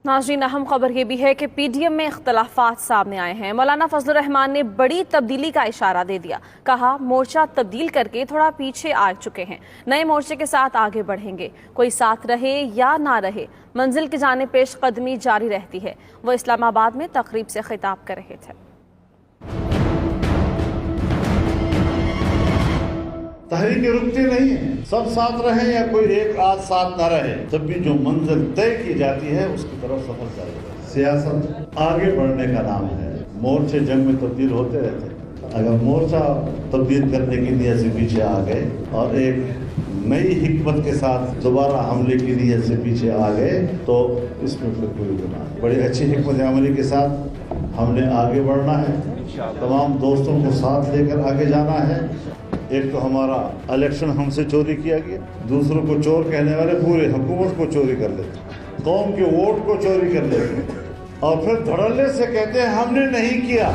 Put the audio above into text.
नाज़रीन, अहम खबर ये भी है कि पीडीएम में इख्तलाफात सामने आए हैं। मौलाना फजलुर रहमान ने बड़ी तब्दीली का इशारा दे दिया। कहा, मोर्चा तब्दील करके थोड़ा पीछे आ चुके हैं, नए मोर्चे के साथ आगे बढ़ेंगे। कोई साथ रहे या ना रहे, मंजिल की जानिब पेश कदमी जारी रहती है। वो इस्लामाबाद में तकरीब से खिताब कर रहे थे। तहरीकें रुकती नहीं है, सब साथ रहे या कोई एक आध साथ न रहे, तब भी जो मंजिल तय की जाती है उसकी तरफ सफर जारी है। सियासत आगे बढ़ने का नाम है। मोर्चे जंग में तब्दील होते रहते हैं। अगर मोर्चा तब्दील करने की नीयत से पीछे आ गए और एक नई हिकमत के साथ दोबारा हमले की नीयत से पीछे आ गए तो इसमें फिर कोई गुनाह नहीं। बड़ी अच्छी हिकमत अमली के साथ हमने आगे बढ़ना है, तमाम दोस्तों को साथ लेकर आगे जाना है। एक तो हमारा इलेक्शन हमसे चोरी किया गया, दूसरों को चोर कहने वाले पूरे हुकूमत को चोरी कर लेते, कौम के वोट को चोरी कर लेते और फिर धड़ल्ले से कहते हैं हमने नहीं किया।